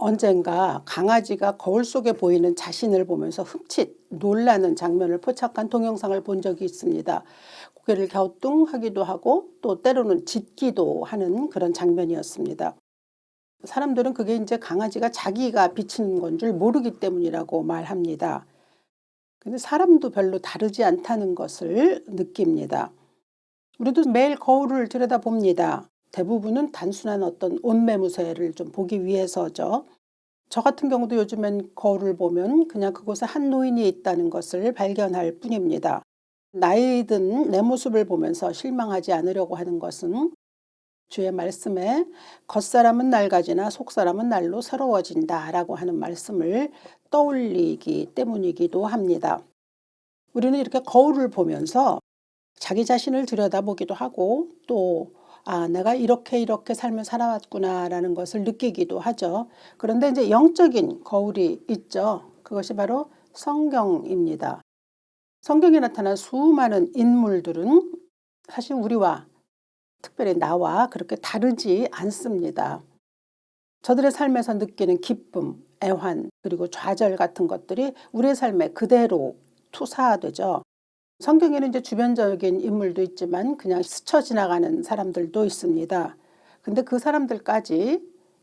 언젠가 강아지가 거울 속에 보이는 자신을 보면서 흠칫 놀라는 장면을 포착한 동영상을 본 적이 있습니다. 고개를 갸우뚱하기도 하고 또 때로는 짖기도 하는 그런 장면이었습니다. 사람들은 그게 이제 강아지가 자기가 비치는 건 줄 모르기 때문이라고 말합니다. 근데 사람도 별로 다르지 않다는 것을 느낍니다. 우리도 매일 거울을 들여다봅니다. 대부분은 단순한 어떤 옷매무새를 좀 보기 위해서죠. 저 같은 경우도 요즘엔 거울을 보면 그냥 그곳에 한 노인이 있다는 것을 발견할 뿐입니다. 나이 든 내 모습을 보면서 실망하지 않으려고 하는 것은 주의 말씀에 겉사람은 낡아지나 속사람은 날로 새로워진다 라고 하는 말씀을 떠올리기 때문이기도 합니다. 우리는 이렇게 거울을 보면서 자기 자신을 들여다보기도 하고 또 내가 이렇게 삶을 살아왔구나라는 것을 느끼기도 하죠. 그런데 이제 영적인 거울이 있죠. 그것이 바로 성경입니다. 성경에 나타난 수많은 인물들은 사실 우리와 특별히 나와 그렇게 다르지 않습니다. 저들의 삶에서 느끼는 기쁨, 애환 그리고 좌절 같은 것들이 우리의 삶에 그대로 투사되죠. 성경에는 이제 주변적인 인물도 있지만 그냥 스쳐 지나가는 사람들도 있습니다. 근데 그 사람들까지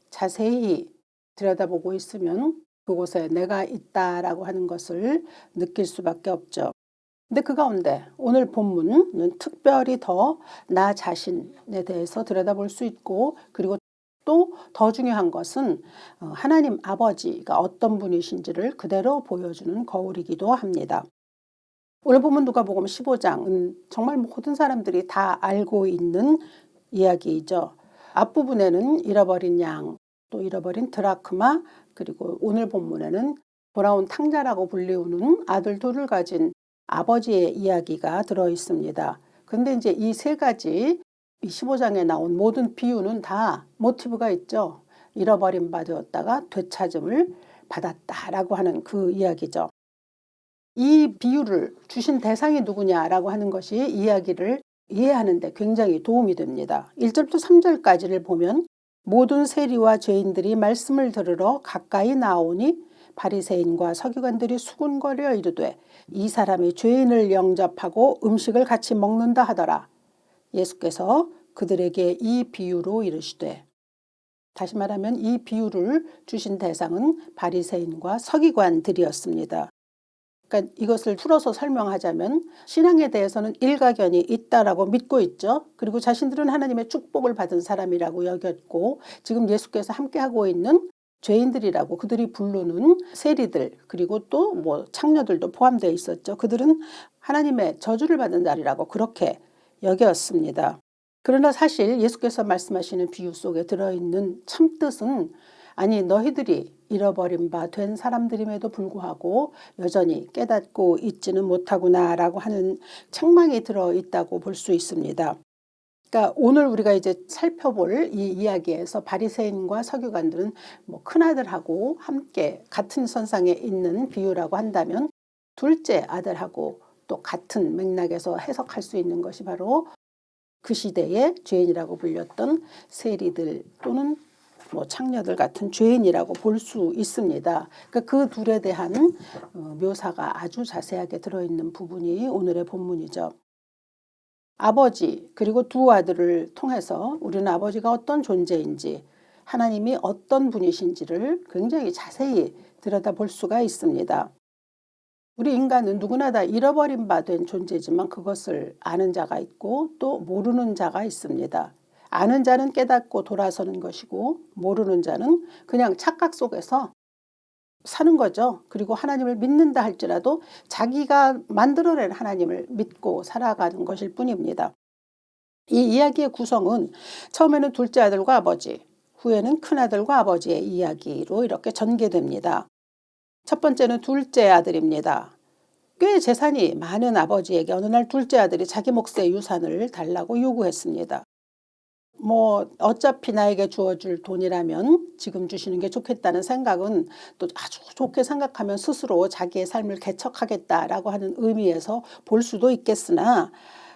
자세히 들여다보고 있으면 그곳에 내가 있다라고 하는 것을 느낄 수밖에 없죠. 근데 그 가운데 오늘 본문은 특별히 더 나 자신에 대해서 들여다볼 수 있고 그리고 또 더 중요한 것은 하나님 아버지가 어떤 분이신지를 그대로 보여주는 거울이기도 합니다. 오늘 보면 누가복음 15장은 정말 모든 사람들이 다 알고 있는 이야기이죠. 앞부분에는 잃어버린 양, 또 잃어버린 드라크마, 그리고 오늘 본문에는 돌아온 탕자라고 불리우는 아들 둘을 가진 아버지의 이야기가 들어 있습니다. 근데 이제 이 세 가지 이 15장에 나온 모든 비유는 다 모티브가 있죠. 잃어버린 바 되었다가 되찾음을 받았다라고 하는 그 이야기죠. 이 비유를 주신 대상이 누구냐라고 하는 것이 이야기를 이해하는 데 굉장히 도움이 됩니다. 1절부터 3절까지를 보면 모든 세리와 죄인들이 말씀을 들으러 가까이 나오니 바리새인과 서기관들이 수군거려 이르되 이 사람이 죄인을 영접하고 음식을 같이 먹는다 하더라. 예수께서 그들에게 이 비유로 이르시되, 다시 말하면 이 비유를 주신 대상은 바리새인과 서기관들이었습니다. 그러니까 이것을 풀어서 설명하자면 신앙에 대해서는 일가견이 있다라고 믿고 있죠. 그리고 자신들은 하나님의 축복을 받은 사람이라고 여겼고 지금 예수께서 함께하고 있는 죄인들이라고 그들이 부르는 세리들 그리고 또 뭐 창녀들도 포함되어 있었죠. 그들은 하나님의 저주를 받은 자리라고 그렇게 여겼습니다. 그러나 사실 예수께서 말씀하시는 비유 속에 들어있는 참뜻은 아니 너희들이 잃어버린 바 된 사람들임에도 불구하고 여전히 깨닫고 있지는 못하구나라고 하는 책망이 들어있다고 볼 수 있습니다. 그러니까 오늘 우리가 이제 살펴볼 이 이야기에서 바리새인과 서기관들은 뭐 큰아들하고 함께 같은 선상에 있는 비유라고 한다면 둘째 아들하고 또 같은 맥락에서 해석할 수 있는 것이 바로 그 시대의 죄인이라고 불렸던 세리들 또는 뭐 창녀들 같은 죄인이라고 볼 수 있습니다. 그러니까 그 둘에 대한 묘사가 아주 자세하게 들어있는 부분이 오늘의 본문이죠. 아버지 그리고 두 아들을 통해서 우리는 아버지가 어떤 존재인지 하나님이 어떤 분이신지를 굉장히 자세히 들여다볼 수가 있습니다. 우리 인간은 누구나 다 잃어버린 바 된 존재지만 그것을 아는 자가 있고 또 모르는 자가 있습니다. 아는 자는 깨닫고 돌아서는 것이고 모르는 자는 그냥 착각 속에서 사는 거죠. 그리고 하나님을 믿는다 할지라도 자기가 만들어낸 하나님을 믿고 살아가는 것일 뿐입니다. 이 이야기의 구성은 처음에는 둘째 아들과 아버지, 후에는 큰아들과 아버지의 이야기로 이렇게 전개됩니다. 첫 번째는 둘째 아들입니다. 꽤 재산이 많은 아버지에게 어느 날 둘째 아들이 자기 몫의 유산을 달라고 요구했습니다. 뭐 어차피 나에게 주어줄 돈이라면 지금 주시는 게 좋겠다는 생각은 또 아주 좋게 생각하면 스스로 자기의 삶을 개척하겠다라고 하는 의미에서 볼 수도 있겠으나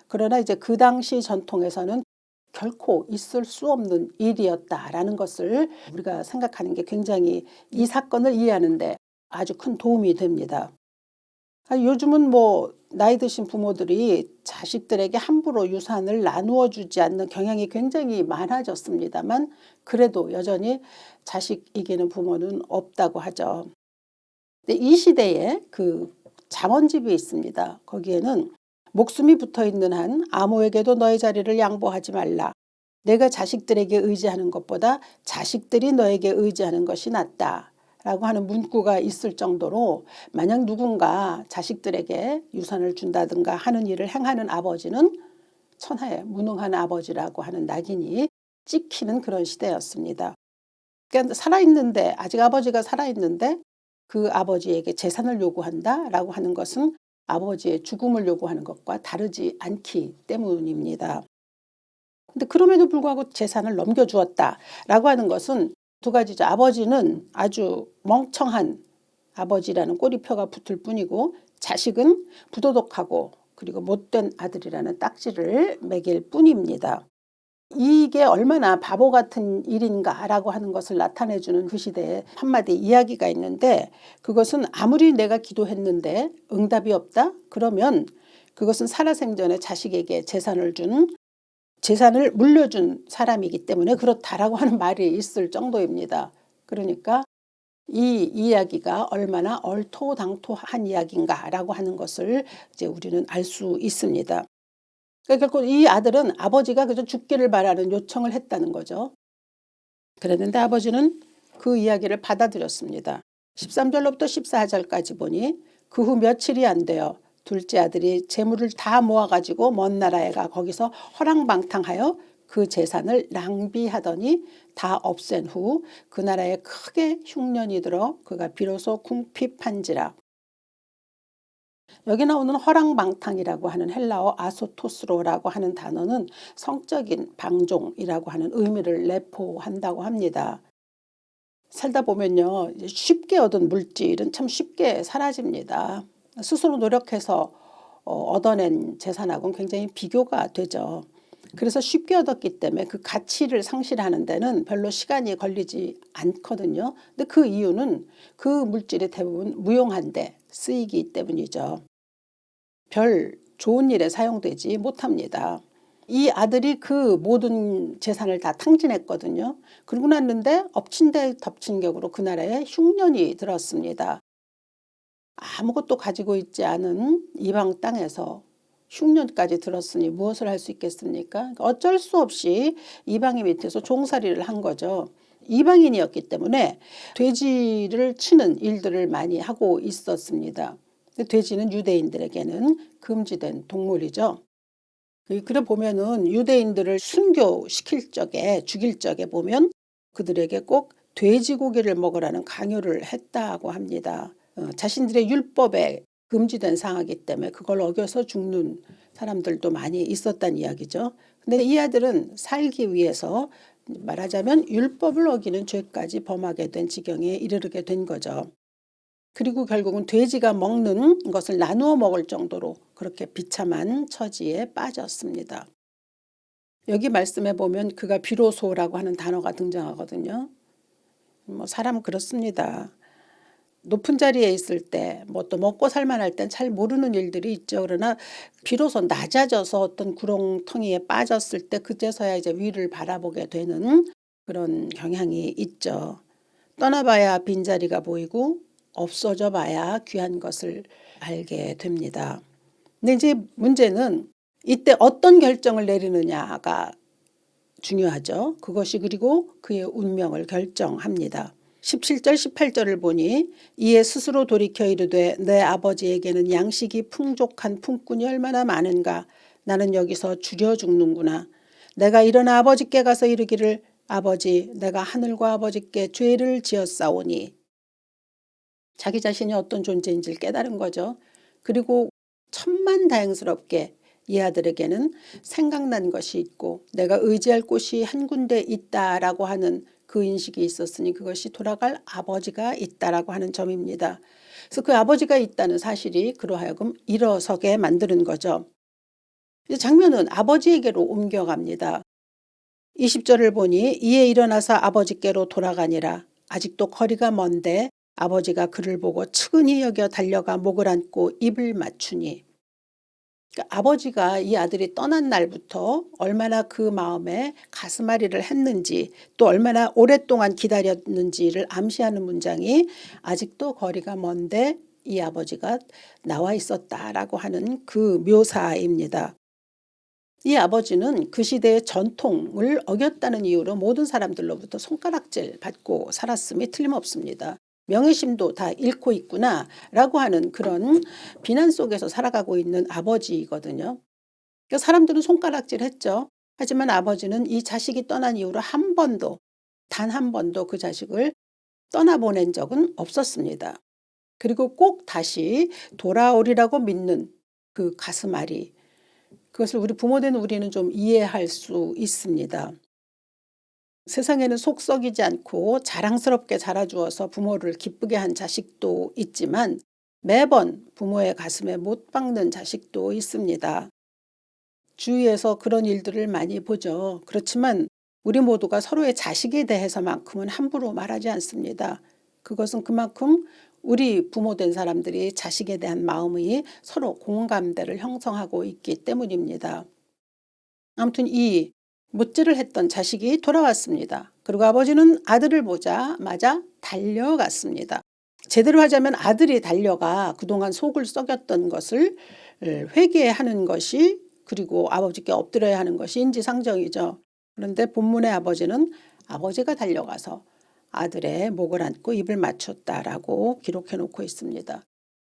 그러나 이제 그 당시 전통에서는 결코 있을 수 없는 일이었다라는 것을 우리가 생각하는 게 굉장히 이 사건을 이해하는 데 아주 큰 도움이 됩니다. 요즘은 뭐 나이 드신 부모들이 자식들에게 함부로 유산을 나누어 주지 않는 경향이 굉장히 많아졌습니다만 그래도 여전히 자식 이기는 부모는 없다고 하죠. 근데 이 시대에 그 잠언집이 있습니다. 거기에는 목숨이 붙어있는 한 아무에게도 너의 자리를 양보하지 말라. 내가 자식들에게 의지하는 것보다 자식들이 너에게 의지하는 것이 낫다. 라고 하는 문구가 있을 정도로 만약 누군가 자식들에게 유산을 준다든가 하는 일을 행하는 아버지는 천하의 무능한 아버지라고 하는 낙인이 찍히는 그런 시대였습니다. 그러니까 살아있는데 아직 아버지가 살아있는데 그 아버지에게 재산을 요구한다라고 하는 것은 아버지의 죽음을 요구하는 것과 다르지 않기 때문입니다. 근데 그럼에도 불구하고 재산을 넘겨주었다라고 하는 것은 두 가지죠. 아버지는 아주 멍청한 아버지라는 꼬리표가 붙을 뿐이고 자식은 부도덕하고 그리고 못된 아들이라는 딱지를 매길 뿐입니다. 이게 얼마나 바보 같은 일인가라고 하는 것을 나타내주는 그 시대에 한마디 이야기가 있는데 그것은 아무리 내가 기도했는데 응답이 없다? 그러면 그것은 살아생전에 자식에게 재산을 물려준 사람이기 때문에 그렇다라고 하는 말이 있을 정도입니다. 그러니까 이 이야기가 얼마나 얼토당토한 이야기인가라고 하는 것을 이제 우리는 알 수 있습니다. 그러니까 결국 이 아들은 아버지가 그저 죽기를 바라는 요청을 했다는 거죠. 그랬는데 아버지는 그 이야기를 받아들였습니다. 13절로부터 14절까지 보니 그 후 며칠이 안 되어 둘째 아들이 재물을 다 모아가지고 먼 나라에 가 거기서 허랑방탕하여 그 재산을 낭비하더니 다 없앤 후 그 나라에 크게 흉년이 들어 그가 비로소 궁핍한지라. 여기 나오는 허랑방탕이라고 하는 헬라어 아소토스로라고 하는 단어는 성적인 방종이라고 하는 의미를 내포한다고 합니다. 살다 보면요 쉽게 얻은 물질은 참 쉽게 사라집니다. 스스로 노력해서 얻어낸 재산하고는 굉장히 비교가 되죠. 그래서 쉽게 얻었기 때문에 그 가치를 상실하는 데는 별로 시간이 걸리지 않거든요. 근데 그 이유는 그 물질이 대부분 무용한데 쓰이기 때문이죠. 별 좋은 일에 사용되지 못합니다. 이 아들이 그 모든 재산을 다 탕진했거든요. 그러고 났는데 엎친 데 덮친 격으로 그 나라에 흉년이 들었습니다. 아무것도 가지고 있지 않은 이방 땅에서 흉년까지 들었으니 무엇을 할 수 있겠습니까? 어쩔 수 없이 이방인 밑에서 종살이를 한 거죠. 이방인이었기 때문에 돼지를 치는 일들을 많이 하고 있었습니다. 돼지는 유대인들에게는 금지된 동물이죠. 그래 보면은 유대인들을 순교시킬 적에 죽일 적에 보면 그들에게 꼭 돼지고기를 먹으라는 강요를 했다고 합니다. 자신들의 율법에 금지된 상하기 때문에 그걸 어겨서 죽는 사람들도 많이 있었다는 이야기죠. 근데 이 아들은 살기 위해서 말하자면 율법을 어기는 죄까지 범하게 된 지경에 이르게 된 거죠. 그리고 결국은 돼지가 먹는 것을 나누어 먹을 정도로 그렇게 비참한 처지에 빠졌습니다. 여기 말씀해 보면 그가 비로소라고 하는 단어가 등장하거든요. 사람 그렇습니다. 높은 자리에 있을 때 뭐 또 먹고 살만할 땐 잘 모르는 일들이 있죠. 그러나 비로소 낮아져서 어떤 구렁텅이에 빠졌을 때 그제서야 이제 위를 바라보게 되는 그런 경향이 있죠. 떠나봐야 빈자리가 보이고 없어져 봐야 귀한 것을 알게 됩니다. 근데 이제 문제는 이때 어떤 결정을 내리느냐가 중요하죠. 그것이 그리고 그의 운명을 결정합니다. 17절 18절을 보니 이에 스스로 돌이켜 이르되 내 아버지에게는 양식이 풍족한 품꾼이 얼마나 많은가. 나는 여기서 줄여 죽는구나. 내가 일어나 아버지께 가서 이르기를 아버지 내가 하늘과 아버지께 죄를 지었사오니. 자기 자신이 어떤 존재인지를 깨달은 거죠. 그리고 천만다행스럽게 이 아들에게는 생각난 것이 있고 내가 의지할 곳이 한 군데 있다라고 하는 그 인식이 있었으니 그것이 돌아갈 아버지가 있다라고 하는 점입니다. 그래서 그 아버지가 있다는 사실이 그로 하여금 일어서게 만드는 거죠. 이제 장면은 아버지에게로 옮겨갑니다. 20절을 보니 이에 일어나서 아버지께로 돌아가니라. 아직도 거리가 먼데 아버지가 그를 보고 측은히 여겨 달려가 목을 안고 입을 맞추니. 그러니까 아버지가 이 아들이 떠난 날부터 얼마나 그 마음에 가슴앓이를 했는지 또 얼마나 오랫동안 기다렸는지를 암시하는 문장이 아직도 거리가 먼데 이 아버지가 나와 있었다라고 하는 그 묘사입니다. 이 아버지는 그 시대의 전통을 어겼다는 이유로 모든 사람들로부터 손가락질 받고 살았음이 틀림없습니다. 명예심도 다 잃고 있구나라고 하는 그런 비난 속에서 살아가고 있는 아버지이거든요. 그러니까 사람들은 손가락질했죠. 하지만 아버지는 이 자식이 떠난 이후로 한 번도 단 한 번도 그 자식을 떠나보낸 적은 없었습니다. 그리고 꼭 다시 돌아오리라고 믿는 그 가슴앓이, 그것을 우리 부모된 우리는 좀 이해할 수 있습니다. 세상에는 속 썩이지 않고 자랑스럽게 자라주어서 부모를 기쁘게 한 자식도 있지만 매번 부모의 가슴에 못 박는 자식도 있습니다. 주위에서 그런 일들을 많이 보죠. 그렇지만 우리 모두가 서로의 자식에 대해서만큼은 함부로 말하지 않습니다. 그것은 그만큼 우리 부모된 사람들이 자식에 대한 마음이 서로 공감대를 형성하고 있기 때문입니다. 아무튼 이 못질을 했던 자식이 돌아왔습니다. 그리고 아버지는 아들을 보자마자 달려갔습니다. 제대로 하자면 아들이 달려가 그동안 속을 썩였던 것을 회개하는 것이, 그리고 아버지께 엎드려야 하는 것이 인지상정이죠. 그런데 본문의 아버지는 아버지가 달려가서 아들의 목을 안고 입을 맞췄다라고 기록해 놓고 있습니다.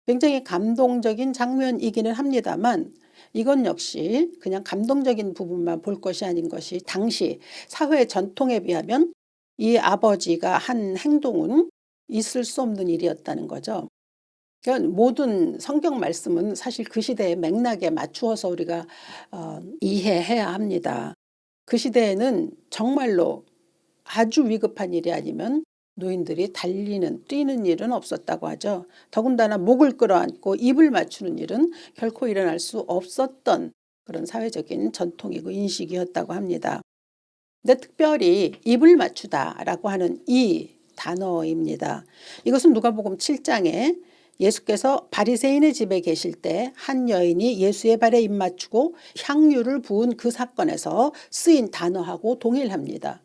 굉장히 감동적인 장면이기는 합니다만 이건 역시 그냥 감동적인 부분만 볼 것이 아닌 것이, 당시 사회 전통에 비하면 이 아버지가 한 행동은 있을 수 없는 일이었다는 거죠. 그러니까 모든 성경 말씀은 사실 그 시대의 맥락에 맞추어서 우리가 이해해야 합니다. 그 시대에는 정말로 아주 위급한 일이 아니면 노인들이 달리는, 뛰는 일은 없었다고 하죠. 더군다나 목을 끌어안고 입을 맞추는 일은 결코 일어날 수 없었던 그런 사회적인 전통이고 인식이었다고 합니다. 근데 특별히 입을 맞추다라고 하는 이 단어입니다. 이것은 누가복음 7장에 예수께서 바리새인의 집에 계실 때 한 여인이 예수의 발에 입 맞추고 향유를 부은 그 사건에서 쓰인 단어하고 동일합니다.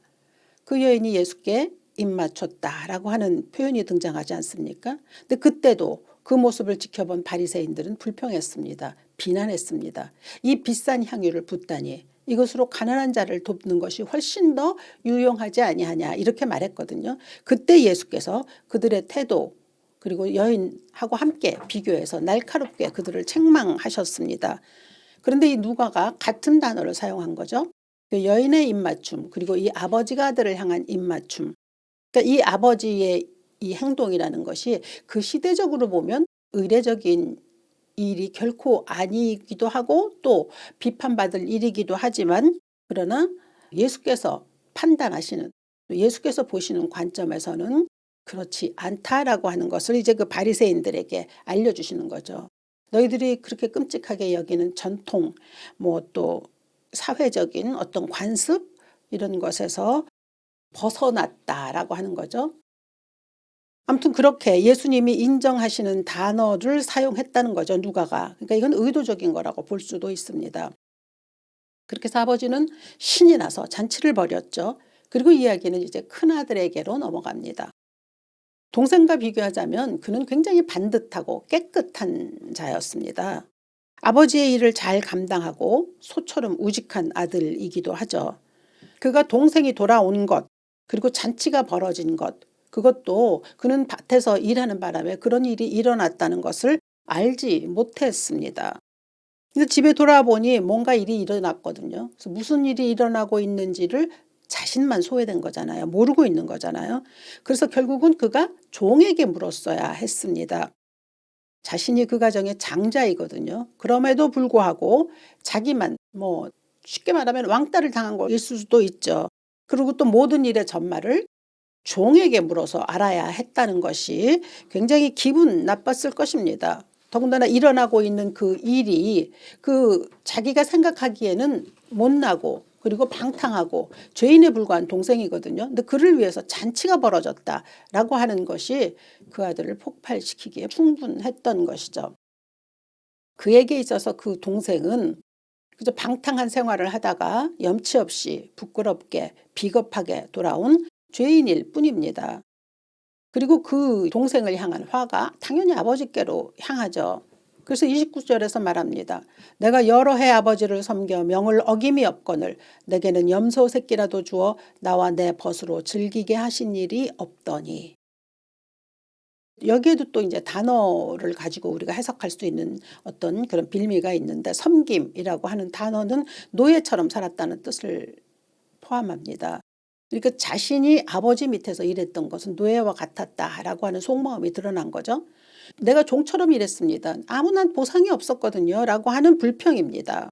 그 여인이 예수께 입 맞췄다라고 하는 표현이 등장하지 않습니까? 근데 그때도 그 모습을 지켜본 바리새인들은 불평했습니다. 비난했습니다. 이 비싼 향유를 붓다니 이것으로 가난한 자를 돕는 것이 훨씬 더 유용하지 아니하냐, 이렇게 말했거든요. 그때 예수께서 그들의 태도 그리고 여인하고 함께 비교해서 날카롭게 그들을 책망하셨습니다. 그런데 이 누가가 같은 단어를 사용한 거죠. 그 여인의 입맞춤, 그리고 이 아버지가 아들을 향한 입맞춤. 그러니까 이 아버지의 이 행동이라는 것이 그 시대적으로 보면 의례적인 일이 결코 아니기도 하고 또 비판받을 일이기도 하지만, 그러나 예수께서 판단하시는, 예수께서 보시는 관점에서는 그렇지 않다라고 하는 것을 이제 그 바리새인들에게 알려주시는 거죠. 너희들이 그렇게 끔찍하게 여기는 전통, 뭐 또 사회적인 어떤 관습, 이런 것에서 벗어났다라고 하는 거죠. 아무튼 그렇게 예수님이 인정하시는 단어를 사용했다는 거죠, 누가가. 그러니까 이건 의도적인 거라고 볼 수도 있습니다. 그렇게 해서 아버지는 신이 나서 잔치를 벌였죠. 그리고 이야기는 이제 큰아들에게로 넘어갑니다. 동생과 비교하자면 그는 굉장히 반듯하고 깨끗한 자였습니다. 아버지의 일을 잘 감당하고 소처럼 우직한 아들이기도 하죠. 그가 동생이 돌아온 것, 그리고 잔치가 벌어진 것, 그것도 그는 밭에서 일하는 바람에 그런 일이 일어났다는 것을 알지 못했습니다. 근데 집에 돌아와 보니 뭔가 일이 일어났거든요. 그래서 무슨 일이 일어나고 있는지를 자신만 소외된 거잖아요. 모르고 있는 거잖아요. 그래서 결국은 그가 종에게 물었어야 했습니다. 자신이 그 가정의 장자이거든요. 그럼에도 불구하고 자기만, 뭐 쉽게 말하면 왕따를 당한 거일 수도 있죠. 그리고 또 모든 일의 전말을 종에게 물어서 알아야 했다는 것이 굉장히 기분 나빴을 것입니다. 더군다나 일어나고 있는 그 일이 그 자기가 생각하기에는 못나고 그리고 방탕하고 죄인에 불과한 동생이거든요. 근데 그를 위해서 잔치가 벌어졌다라고 하는 것이 그 아들을 폭발시키기에 충분했던 것이죠. 그에게 있어서 그 동생은 그저 방탕한 생활을 하다가 염치 없이 부끄럽게 비겁하게 돌아온 죄인일 뿐입니다. 그리고 그 동생을 향한 화가 당연히 아버지께로 향하죠. 그래서 29절에서 말합니다. 내가 여러 해 아버지를 섬겨 명을 어김이 없거늘 내게는 염소 새끼라도 주어 나와 내 벗으로 즐기게 하신 일이 없더니. 여기에도 또 이제 단어를 가지고 우리가 해석할 수 있는 어떤 그런 빌미가 있는데, 섬김이라고 하는 단어는 노예처럼 살았다는 뜻을 포함합니다. 그러니까 자신이 아버지 밑에서 일했던 것은 노예와 같았다라고 하는 속마음이 드러난 거죠. 내가 종처럼 일했습니다. 아무나 보상이 없었거든요 라고 하는 불평입니다.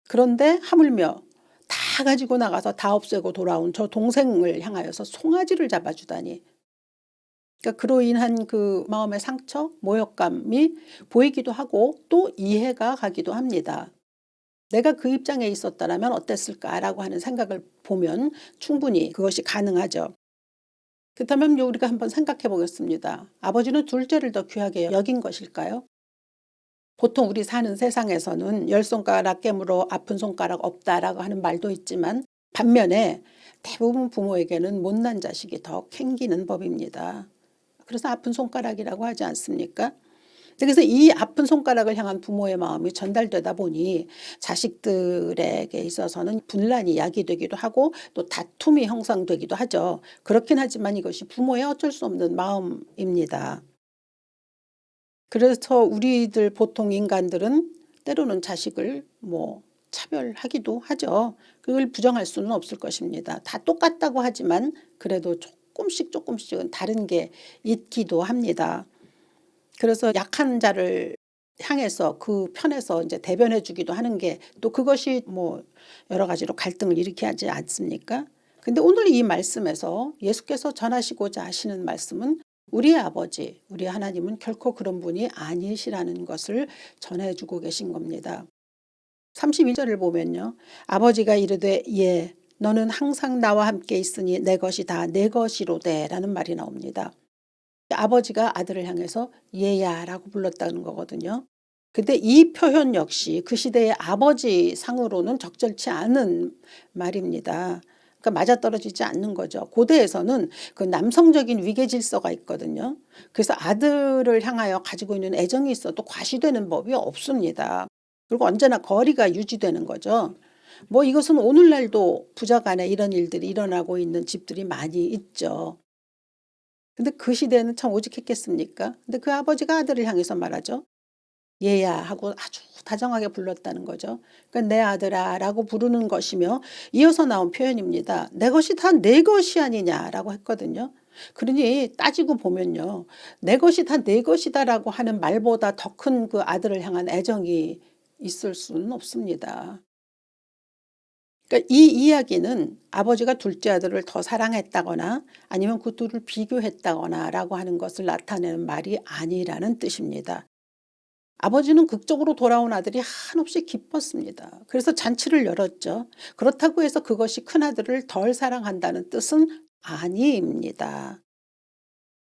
그런데 하물며 다 가지고 나가서 다 없애고 돌아온 저 동생을 향하여서 송아지를 잡아주다니. 그러니까 그로 인한 그 마음의 상처, 모욕감이 보이기도 하고 또 이해가 가기도 합니다. 내가 그 입장에 있었다면 어땠을까라고 하는 생각을 보면 충분히 그것이 가능하죠. 그렇다면 우리가 한번 생각해 보겠습니다. 아버지는 둘째를 더 귀하게 여긴 것일까요? 보통 우리 사는 세상에서는 열 손가락 깨물어 아픈 손가락 없다라고 하는 말도 있지만, 반면에 대부분 부모에게는 못난 자식이 더 캥기는 법입니다. 그래서 아픈 손가락이라고 하지 않습니까? 그래서 이 아픈 손가락을 향한 부모의 마음이 전달되다 보니 자식들에게 있어서는 분란이 야기되기도 하고 또 다툼이 형성되기도 하죠. 그렇긴 하지만 이것이 부모의 어쩔 수 없는 마음입니다. 그래서 우리들 보통 인간들은 때로는 자식을 차별하기도 하죠. 그걸 부정할 수는 없을 것입니다. 다 똑같다고 하지만 그래도 조금씩은 다른 게 있기도 합니다. 그래서 약한 자를 향해서 그 편에서 이제 대변해 주기도 하는 게 또 그것이 여러 가지로 갈등을 일으키지 하지 않습니까? 근데 오늘 이 말씀에서 예수께서 전하시고자 하시는 말씀은 우리의 아버지, 우리 하나님은 결코 그런 분이 아니시라는 것을 전해주고 계신 겁니다. 32절을 보면요. 아버지가 이르되 예 너는 항상 나와 함께 있으니 내 것이 다 내 것이로되 라는 말이 나옵니다. 아버지가 아들을 향해서 얘야라고 불렀다는 거거든요. 근데 이 표현 역시 그 시대의 아버지 상으로는 적절치 않은 말입니다. 그러니까 맞아떨어지지 않는 거죠. 고대에서는 그 남성적인 위계 질서가 있거든요. 그래서 아들을 향하여 가지고 있는 애정이 있어도 과시되는 법이 없습니다. 그리고 언제나 거리가 유지되는 거죠. 이것은 오늘날도 부자간에 이런 일들이 일어나고 있는 집들이 많이 있죠. 근데 그 시대는 참 오직했겠습니까? 근데 그 아버지가 아들을 향해서 말하죠. 얘야 하고 아주 다정하게 불렀다는 거죠. 그러니까 내 아들아 라고 부르는 것이며, 이어서 나온 표현입니다. 내 것이 다 내 것이 아니냐라고 했거든요. 그러니 따지고 보면요. 내 것이 다 내 것이다 라고 하는 말보다 더 큰 그 아들을 향한 애정이 있을 수는 없습니다. 그러니까 이 이야기는 아버지가 둘째 아들을 더 사랑했다거나 아니면 그 둘을 비교했다거나 라고 하는 것을 나타내는 말이 아니라는 뜻입니다. 아버지는 극적으로 돌아온 아들이 한없이 기뻤습니다. 그래서 잔치를 열었죠. 그렇다고 해서 그것이 큰아들을 덜 사랑한다는 뜻은 아닙니다.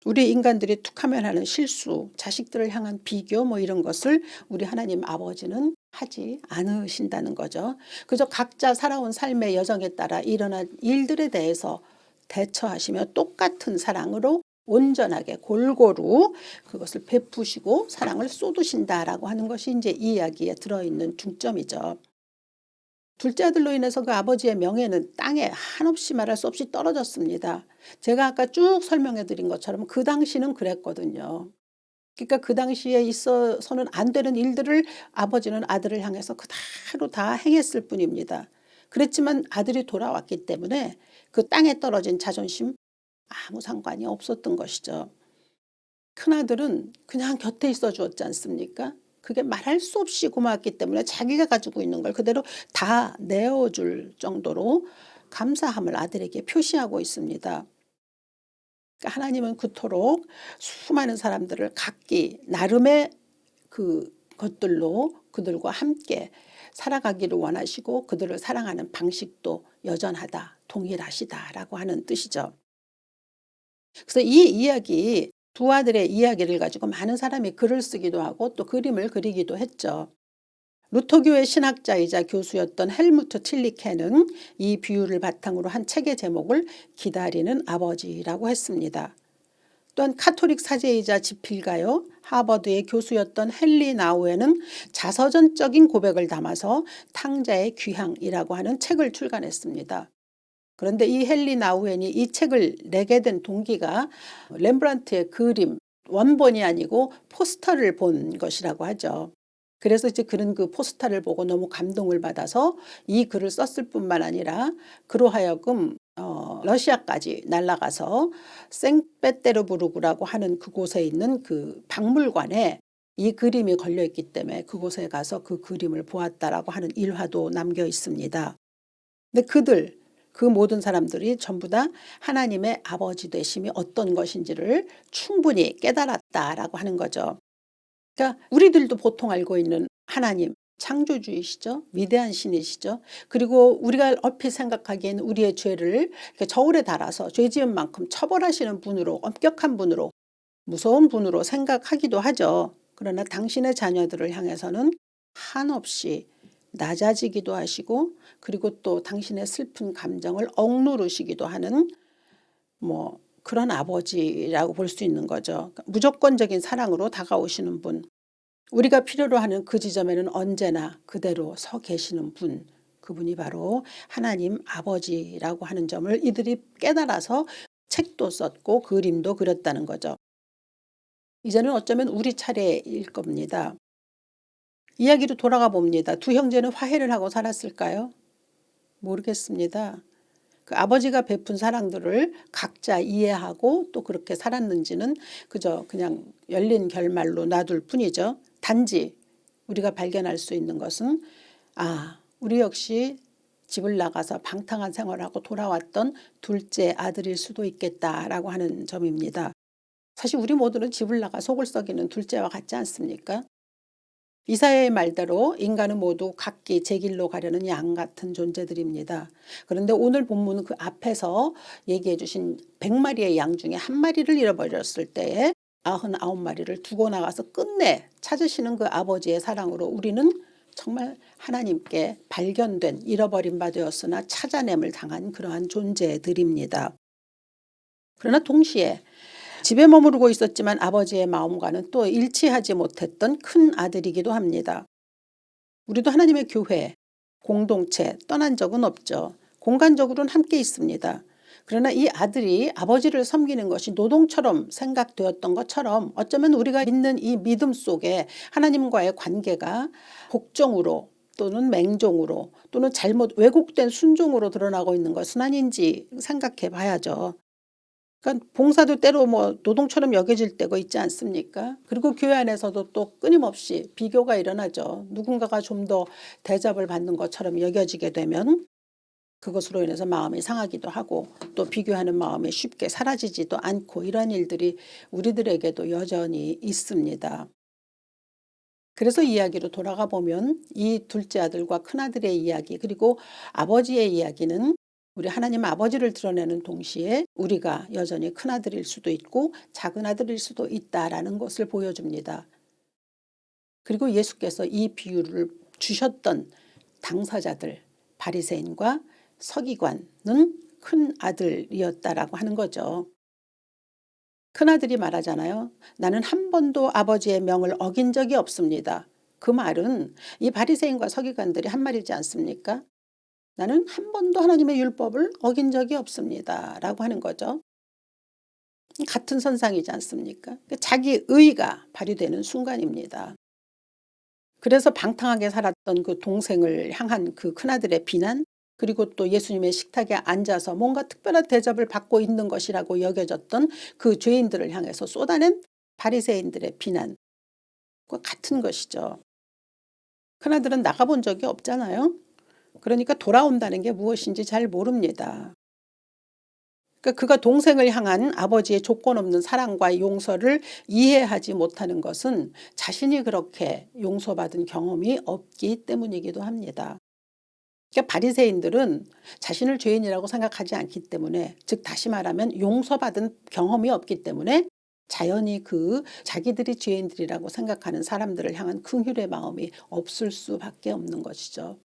우리 인간들이 툭하면 하는 실수, 자식들을 향한 비교 이런 것을 우리 하나님 아버지는 하지 않으신다는 거죠. 그저 각자 살아온 삶의 여정에 따라 일어난 일들에 대해서 대처하시며 똑같은 사랑으로 온전하게 골고루 그것을 베푸시고 사랑을 쏟으신다라고 하는 것이 이제 이 이야기에 들어있는 중점이죠. 둘째 아들로 인해서 그 아버지의 명예는 땅에 한없이 말할 수 없이 떨어졌습니다. 제가 아까 쭉 설명해 드린 것처럼 그 당시는 그랬거든요. 그러니까 그 당시에 있어서는 안 되는 일들을 아버지는 아들을 향해서 그대로 다 행했을 뿐입니다. 그랬지만 아들이 돌아왔기 때문에 그 땅에 떨어진 자존심 아무 상관이 없었던 것이죠. 큰아들은 그냥 곁에 있어 주었지 않습니까? 그게 말할 수 없이 고마웠기 때문에 자기가 가지고 있는 걸 그대로 다 내어줄 정도로 감사함을 아들에게 표시하고 있습니다. 그러니까 하나님은 그토록 수많은 사람들을 각기 나름의 그 것들로 그들과 함께 살아가기를 원하시고 그들을 사랑하는 방식도 여전하다, 동일하시다라고 하는 뜻이죠. 그래서 이 이야기, 두 아들의 이야기를 가지고 많은 사람이 글을 쓰기도 하고 또 그림을 그리기도 했죠. 루터교의 신학자이자 교수였던 헬무트 틸리케는 이 비유를 바탕으로 한 책의 제목을 기다리는 아버지라고 했습니다. 또한 카톨릭 사제이자 지필가요 하버드의 교수였던 헨리 나우에는 자서전적인 고백을 담아서 탕자의 귀향이라고 하는 책을 출간했습니다. 그런데 이 헨리 나우엔이 이 책을 내게 된 동기가 렘브란트의 그림 원본이 아니고 포스터를 본 것이라고 하죠. 그래서 이제 그는 그 포스터를 보고 너무 감동을 받아서 이 글을 썼을 뿐만 아니라 그로 하여금 러시아까지 날아가서 생페테르부르크라고 하는 그곳에 있는 그 박물관에 이 그림이 걸려 있기 때문에 그곳에 가서 그 그림을 보았다라고 하는 일화도 남겨 있습니다. 근데 그 모든 사람들이 전부 다 하나님의 아버지 되심이 어떤 것인지를 충분히 깨달았다라고 하는 거죠. 그러니까 우리들도 보통 알고 있는 하나님 창조주이시죠. 위대한 신이시죠. 그리고 우리가 얼핏 생각하기에는 우리의 죄를 저울에 달아서 죄 지은 만큼 처벌하시는 분으로, 엄격한 분으로, 무서운 분으로 생각하기도 하죠. 그러나 당신의 자녀들을 향해서는 한없이 낮아지기도 하시고 그리고 또 당신의 슬픈 감정을 억누르시기도 하는 그런 아버지라고 볼 수 있는 거죠. 무조건적인 사랑으로 다가오시는 분. 우리가 필요로 하는 그 지점에는 언제나 그대로 서 계시는 분. 그분이 바로 하나님 아버지라고 하는 점을 이들이 깨달아서 책도 썼고 그림도 그렸다는 거죠. 이제는 어쩌면 우리 차례일 겁니다. 이야기로 돌아가 봅니다. 두 형제는 화해를 하고 살았을까요? 모르겠습니다. 그 아버지가 베푼 사랑들을 각자 이해하고 또 그렇게 살았는지는 그저 그냥 열린 결말로 놔둘 뿐이죠. 단지 우리가 발견할 수 있는 것은 우리 역시 집을 나가서 방탕한 생활하고 돌아왔던 둘째 아들일 수도 있겠다라고 하는 점입니다. 사실 우리 모두는 집을 나가 속을 썩이는 둘째와 같지 않습니까? 이사야의 말대로 인간은 모두 각기 제 길로 가려는 양 같은 존재들입니다. 그런데 오늘 본문은 그 앞에서 얘기해 주신 100마리의 양 중에 한 마리를 잃어버렸을 때에 99마리를 두고 나가서 끝내 찾으시는 그 아버지의 사랑으로 우리는 정말 하나님께 발견된 잃어버린 바 되었으나 찾아냄을 당한 그러한 존재들입니다. 그러나 동시에 집에 머무르고 있었지만 아버지의 마음과는 또 일치하지 못했던 큰 아들이기도 합니다. 우리도 하나님의 교회, 공동체 떠난 적은 없죠. 공간적으로는 함께 있습니다. 그러나 이 아들이 아버지를 섬기는 것이 노동처럼 생각되었던 것처럼 어쩌면 우리가 믿는 이 믿음 속에 하나님과의 관계가 복종으로 또는 맹종으로 또는 잘못 왜곡된 순종으로 드러나고 있는 것은 아닌지 생각해 봐야죠. 그러니까 봉사도 때로 노동처럼 여겨질 때가 있지 않습니까? 그리고 교회 안에서도 또 끊임없이 비교가 일어나죠. 누군가가 좀 더 대접을 받는 것처럼 여겨지게 되면 그것으로 인해서 마음이 상하기도 하고 또 비교하는 마음이 쉽게 사라지지도 않고 이런 일들이 우리들에게도 여전히 있습니다. 그래서 이야기로 돌아가 보면 이 둘째 아들과 큰아들의 이야기 그리고 아버지의 이야기는 우리 하나님 아버지를 드러내는 동시에 우리가 여전히 큰아들일 수도 있고 작은아들일 수도 있다라는 것을 보여줍니다. 그리고 예수께서 이 비유를 주셨던 당사자들 바리새인과 서기관은 큰아들이었다라고 하는 거죠. 큰아들이 말하잖아요. 나는 한 번도 아버지의 명을 어긴 적이 없습니다. 그 말은 이 바리새인과 서기관들이 한 말이지 않습니까? 나는 한 번도 하나님의 율법을 어긴 적이 없습니다. 라고 하는 거죠. 같은 선상이지 않습니까? 자기 의가 발휘되는 순간입니다. 그래서 방탕하게 살았던 그 동생을 향한 그 큰아들의 비난 그리고 또 예수님의 식탁에 앉아서 뭔가 특별한 대접을 받고 있는 것이라고 여겨졌던 그 죄인들을 향해서 쏟아낸 바리새인들의 비난과 같은 것이죠. 큰아들은 나가본 적이 없잖아요. 그러니까 돌아온다는 게 무엇인지 잘 모릅니다. 그러니까 그가 동생을 향한 아버지의 조건 없는 사랑과 용서를 이해하지 못하는 것은 자신이 그렇게 용서받은 경험이 없기 때문이기도 합니다. 그러니까 바리새인들은 자신을 죄인이라고 생각하지 않기 때문에, 즉 다시 말하면 용서받은 경험이 없기 때문에 자연히 그 자기들이 죄인들이라고 생각하는 사람들을 향한 긍휼의 마음이 없을 수밖에 없는 것이죠.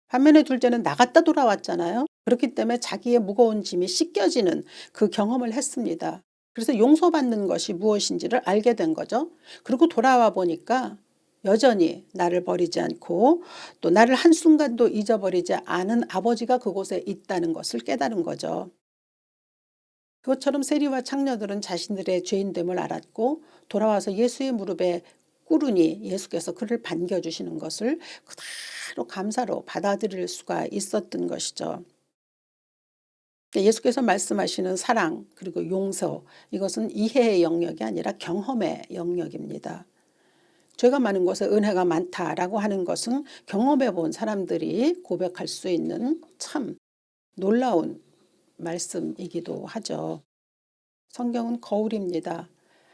반면에 둘째는 나갔다 돌아왔잖아요. 그렇기 때문에 자기의 무거운 짐이 씻겨지는 그 경험을 했습니다. 그래서 용서받는 것이 무엇인지를 알게 된 거죠. 그리고 돌아와 보니까 여전히 나를 버리지 않고 또 나를 한순간도 잊어버리지 않은 아버지가 그곳에 있다는 것을 깨달은 거죠. 그것처럼 세리와 창녀들은 자신들의 죄인됨을 알았고 돌아와서 예수의 무릎에 꿇으니 예수께서 그를 반겨주시는 것을 그대로 감사로 받아들일 수가 있었던 것이죠. 예수께서 말씀하시는 사랑 그리고 용서, 이것은 이해의 영역이 아니라 경험의 영역입니다. 죄가 많은 곳에 은혜가 많다라고 하는 것은 경험해 본 사람들이 고백할 수 있는 참 놀라운 말씀이기도 하죠. 성경은 거울입니다.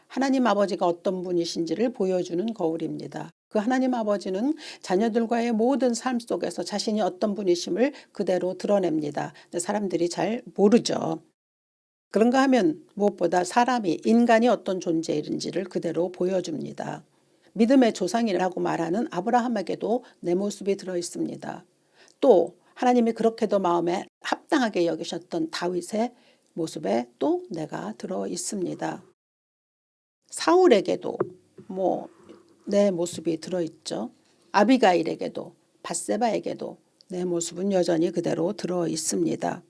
하나님 아버지가 어떤 분이신지를 보여주는 거울입니다. 그 하나님 아버지는 자녀들과의 모든 삶 속에서 자신이 어떤 분이심을 그대로 드러냅니다. 근데 사람들이 잘 모르죠. 그런가 하면 무엇보다 사람이, 인간이 어떤 존재인지를 그대로 보여줍니다. 믿음의 조상이라고 말하는 아브라함에게도 내 모습이 들어 있습니다. 또 하나님이 그렇게도 마음에 합당하게 여기셨던 다윗의 모습에 또 내가 들어 있습니다. 사울에게도 내 모습이 들어있죠. 아비가일에게도, 밧세바에게도 내 모습은 여전히 그대로 들어 있습니다.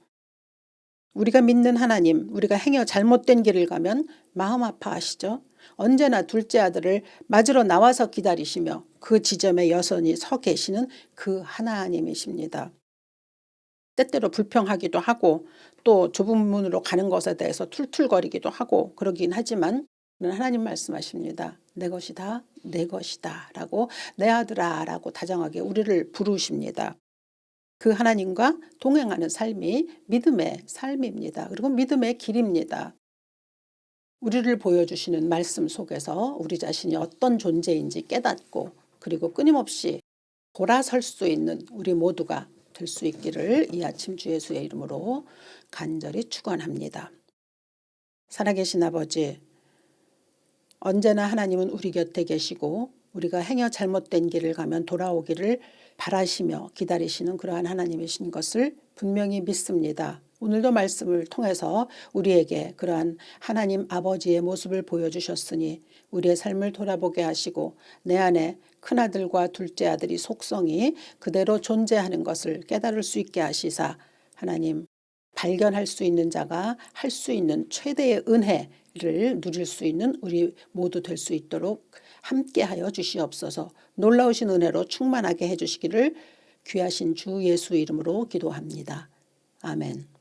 우리가 믿는 하나님, 우리가 행여 잘못된 길을 가면 마음 아파하시죠. 언제나 둘째 아들을 맞으러 나와서 기다리시며 그 지점에 여전히 서 계시는 그 하나님이십니다. 때때로 불평하기도 하고 또 좁은 문으로 가는 것에 대해서 툴툴거리기도 하고 그러긴 하지만 하나님 말씀하십니다. 내 것이다, 내 것이다 라고, 내 아들아 라고 다정하게 우리를 부르십니다. 그 하나님과 동행하는 삶이 믿음의 삶입니다. 그리고 믿음의 길입니다. 우리를 보여주시는 말씀 속에서 우리 자신이 어떤 존재인지 깨닫고 그리고 끊임없이 돌아설 수 있는 우리 모두가 될 수 있기를 이 아침 주 예수의 이름으로 간절히 축원합니다. 살아계신 아버지, 언제나 하나님은 우리 곁에 계시고 우리가 행여 잘못된 길을 가면 돌아오기를 바라시며 기다리시는 그러한 하나님이신 것을 분명히 믿습니다. 오늘도 말씀을 통해서 우리에게 그러한 하나님 아버지의 모습을 보여주셨으니 우리의 삶을 돌아보게 하시고 내 안에 큰아들과 둘째 아들이 속성이 그대로 존재하는 것을 깨달을 수 있게 하시사 하나님, 발견할 수 있는 자가 할 수 있는 최대의 은혜를 누릴 수 있는 우리 모두 될 수 있도록 함께하여 주시옵소서. 놀라우신 은혜로 충만하게 해주시기를 귀하신 주 예수 이름으로 기도합니다. 아멘.